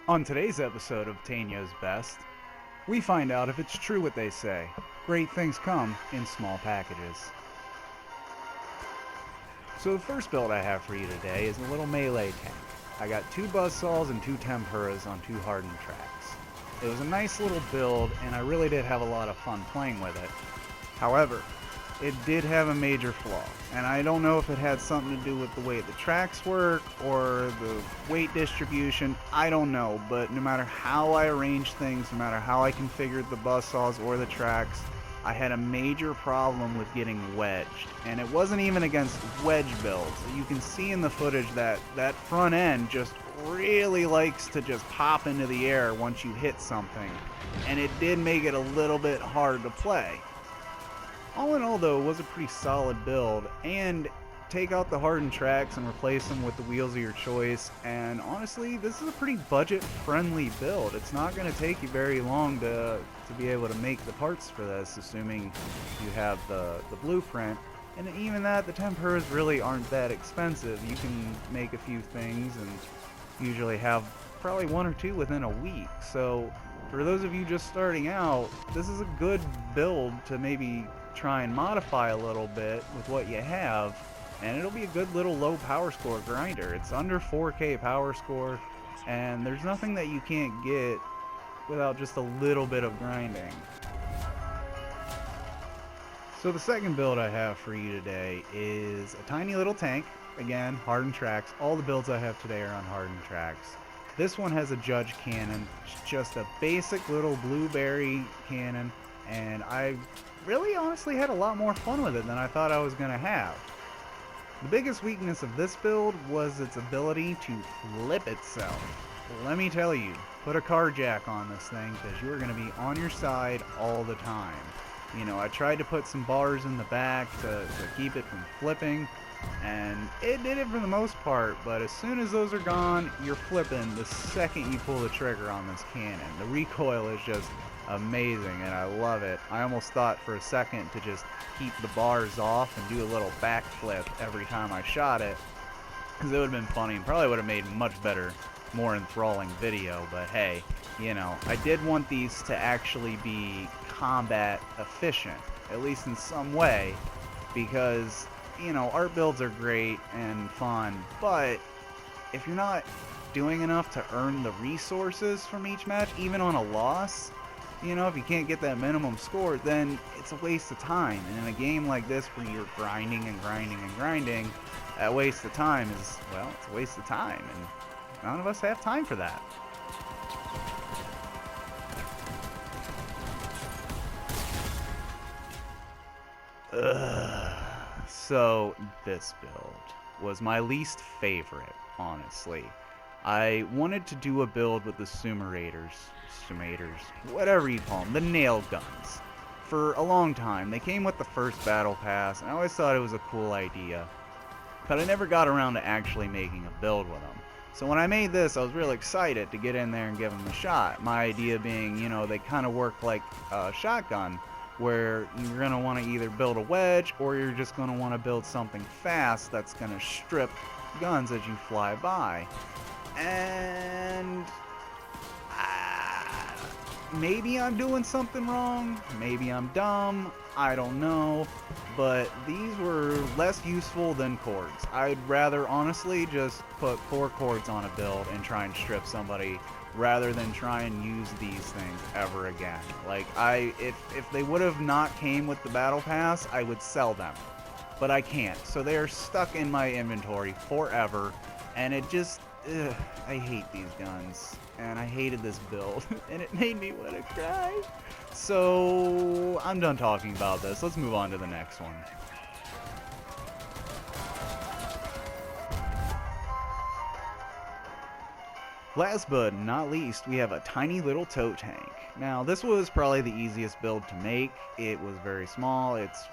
On today's episode of Tanio's Best, we find out if it's true what they say. Great things come in small packages. So the first build I have for you today is a little melee tank. I got 2 buzzsaws and 2 tempuras on 2 hardened tracks. It was a nice little build and I really did have a lot of fun playing with it. However, it did have a major flaw, and I don't know if it had something to do with the way the tracks work or the weight distribution, I don't know, but no matter how I arranged things, no matter how I configured the buzzsaws or the tracks, I had a major problem with getting wedged, and it wasn't even against wedge builds. You can see in the footage that that front end just really likes to just pop into the air once you hit something, and it did make it a little bit hard to play. All in all, though, it was a pretty solid build, and take out the hardened tracks and replace them with the wheels of your choice, and honestly, this is a pretty budget-friendly build. It's not going to take you very long to be able to make the parts for this, assuming you have the blueprint, and even that, the tempuras really aren't that expensive. You can make a few things and usually have probably 1 or 2 within a week, so for those of you just starting out, this is a good build to maybe try and modify a little bit with what you have, and it'll be a good little low power score grinder. It's under 4K power score, and there's nothing that you can't get without just a little bit of grinding. So the second build I have for you today is a tiny little tank. Again, hardened tracks. All the builds I have today are on hardened tracks. This one has a judge cannon. It's just a basic little blueberry cannon, and I really honestly had a lot more fun with it than I thought I was going to have. The biggest weakness of this build was its ability to flip itself. Let me tell you, put a car jack on this thing because you are going to be on your side all the time. You know, I tried to put some bars in the back to keep it from flipping, and it did it for the most part, but as soon as those are gone, you're flipping the second you pull the trigger on this cannon. The recoil is just amazing, and I love it. I almost thought for a second to just keep the bars off and do a little backflip every time I shot it, because it would have been funny and probably would have made much better, more enthralling video. But hey, you know, I did want these to actually be combat efficient, at least in some way, because, you know, art builds are great and fun, but if you're not doing enough to earn the resources from each match, even on a loss, you know, if you can't get that minimum score, then it's a waste of time. And in a game like this where you're grinding and grinding and grinding, that waste of time is, well, it's a waste of time, and none of us have time for that. So this build was my least favorite, honestly. I wanted to do a build with the Sumators, whatever you call them, the nail guns. For a long time, they came with the first battle pass, and I always thought it was a cool idea, but I never got around to actually making a build with them. So when I made this, I was real excited to get in there and give them a shot. My idea being, you know, they kind of work like a shotgun, where you're going to want to either build a wedge or you're just going to want to build something fast that's going to strip guns as you fly by. And maybe I'm doing something wrong, maybe I'm dumb, I don't know, but these were less useful than cords. I'd rather honestly just put 4 cords on a build and try and strip somebody rather than try and use these things ever again. Like, if they would have not came with the battle pass, I would sell them, but I can't, so they are stuck in my inventory forever, and it just, I hate these guns, and I hated this build, and it made me want to cry. So I'm done talking about this. Let's move on to the next one. Last but not least, we have a tiny little tow tank. Now, this was probably the easiest build to make. It was very small. It's,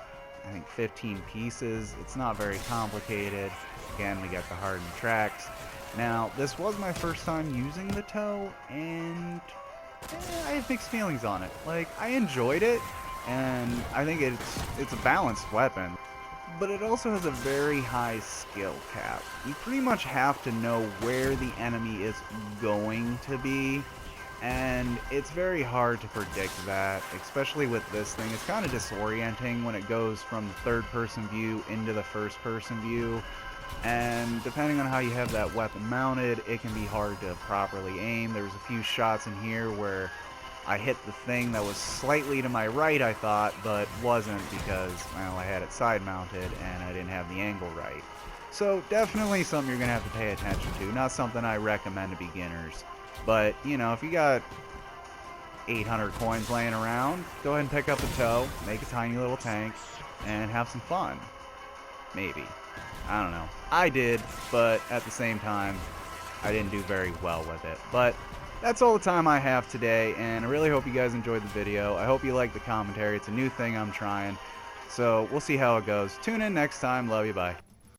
I think, 15 pieces. It's not very complicated. Again, we got the hardened tracks. Now, this was my first time using the tow, and I have mixed feelings on it. Like, I enjoyed it, and I think it's a balanced weapon. but it also has a very high skill cap. You pretty much have to know where the enemy is going to be, and it's very hard to predict that, especially with this thing. It's kind of disorienting when it goes from the third-person view into the first-person view, and depending on how you have that weapon mounted, it can be hard to properly aim. There's a few shots in here where I hit the thing that was slightly to my right, I thought, but wasn't because, well, I had it side mounted and I didn't have the angle right. So definitely something you're going to have to pay attention to. Not something I recommend to beginners. But, you know, if you got 800 coins laying around, go ahead and pick up a tow, make a tiny little tank, and have some fun. Maybe. I don't know. I did, but at the same time, I didn't do very well with it. But that's all the time I have today, and I really hope you guys enjoyed the video. I hope you liked the commentary. It's a new thing I'm trying, so we'll see how it goes. Tune in next time. Love you. Bye.